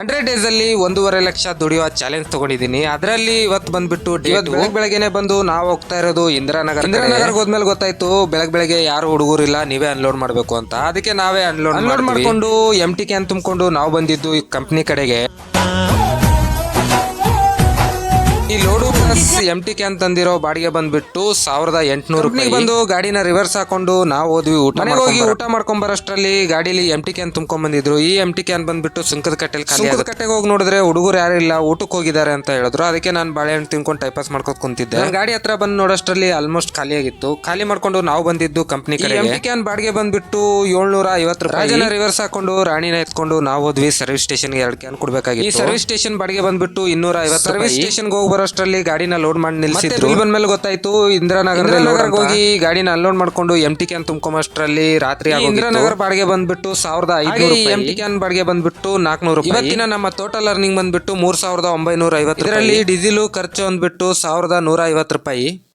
100 days ಅಲ್ಲಿ 1.5 ಲಕ್ಷ ದುಡಿಯುವ challenge ತಗೊಂಡಿದ್ದೀನಿ. ಅದರಲ್ಲಿ ಇವತ್ತು ಬಂದ್ಬಿಟ್ಟು ಬೆಳಗ್ಗೆನೆ ಬಂದು ನಾವು ಹೋಗ್ತಾ ಇರೋದು ಇಂದಿರಾನಗರ್ ಹೋದ್ಮೇಲೆ ಗೊತ್ತಾಯ್ತು ಬೆಳಗ್ಗೆ ಯಾರು ಹುಡುಗರಿಲ್ಲ, ನೀವೇ ಅನ್ಲೋಡ್ ಮಾಡ್ಬೇಕು ಅಂತ. ಅದಕ್ಕೆ ನಾವೇ ಅನ್ಲೋಡ್ ಮಾಡ್ಕೊಂಡು MT ಕ್ಯಾನ್ ತುಂಬಿಕೊಂಡು ನಾವು ಬಂದಿದ್ದು ಈ ಕಂಪ್ನಿ ಕಡೆಗೆ. ಈ ಲೋಡು ಪ್ಲಸ್ MT ಕ್ಯಾನ್ ತಂದಿರೋ ಬಾಡಿಗೆ ಬಂದ್ಬಿಟ್ಟು 1800 ರೂಪಾಯಿ. ಬಂದು ಗಾಡಿನ ರಿವರ್ಸ್ ಹಾಕೊಂಡು ನಾವು ಹೋದ್ವಿ ಊಟ ಮಾಡ್ಕೊಂಡ್ ಬರೋಷ್ಟ್ರಲ್ಲಿ ಗಾಡಿಲಿ MT ಕ್ಯಾನ್ ತುಂಬ್ಕೊಂಡ್ ಬಂದಿದ್ರು. ಈ MT ಕ್ಯಾನ್ ಬಂದ್ಬಿಟ್ಟು ಸುಂಕದ ಕಟ್ಟೆಗೆ ಹೋಗಿ ನೋಡಿದ್ರೆ ಹುಡುಗರು ಯಾರು ಇಲ್ಲ, ಊಟಕ್ಕೆ ಹೋಗಿದ್ದಾರೆ ಅಂತ ಹೇಳಿದ್ರು. ಅದಕ್ಕೆ ನಾನು ಬಾಳೆಹಣ್ಣು ತಿನ್ಕೊಂಡು ಟೈಪಾಸ್ ಮಾಡ್ಕೊಂಡು ಕುಂತಿದ್ದೆ. ಗಾಡಿ ಹತ್ರ ಬಂದು ನೋಡೋಷ್ಟ್ರಲ್ಲಿ ಆಲ್ಮೋಸ್ಟ್ ಖಾಲಿ ಆಗಿತ್ತು. ಖಾಲಿ ಮಾಡ್ಕೊಂಡು ನಾವು ಬಂದಿದ್ದು ಕಂಪ್ನಿ ಕಡೆ. MT ಕ್ಯಾನ್ ಬಾಡಿಗೆ ಬಂದ್ಬಿಟ್ಟು 750 ರೂಪಾಯಿ. ಜನ ರಿವರ್ಸ್ ಹಾಕೊಂಡು ರಾಣಿನ ಎತ್ಕೊಂಡು ನಾವು ಹೋದ್ವಿ ಸರ್ವಿಸ್ ಸ್ಟೇಷನ್ಗೆ 2 ಕ್ಯಾನ್ ಕೊಡ್ಬೇಕಾಗಿತ್ತು. ಈ ಸರ್ವಿಸ್ ಸ್ಟೇಷನ್ ಬಾಡಿಗೆ ಬಂದ್ಬಿಟ್ಟು 250. ಸರ್ವಿಸ್ ಸ್ಟೇಷನ್ಗೆ ಹೋಗಿ ಬರೋಷ್ಟ್ರಲ್ಲಿ ಗಾಡಿನ ಲೋಡ್ ಮಾಡಿ ನಿಲ್ಸಿದ್ರು. ಬಂದ್ಮೇಲೆ ಗೊತ್ತಾಯ್ತು ಇಂದಿರಾನಗರ ಹೋಗಿ ಗಾಡಿನ ಅನ್ಲೋಡ್ ಮಾಡ್ಕೊಂಡು MT ಕ್ಯಾನ್ ತುಂಬ್ಕೊಂಬಷ್ಟರಲ್ಲಿ ರಾತ್ರಿ ಆಗೋಗಿತ್ತು. ಇಂದಿರಾನಗರ ಬಾಡಿಗೆ ಬಂದ್ಬಿಟ್ಟು 1500. MT ಕ್ಯಾನ್ ಬಾಡಿಗೆ ಬಂದ್ಬಿಟ್ಟು 400 ರೂಪಾಯಿ. ಇವತ್ತಿನ ನಮ್ಮ ಟೋಟಲ್ ಅರ್ನಿಂಗ್ ಬಂದ್ಬಿಟ್ಟು 3950. ಇದರಲ್ಲಿ ಡೀಸೆಲ್ ಖರ್ಚು ಬಂದ್ಬಿಟ್ಟು 1150 ರೂಪಾಯಿ.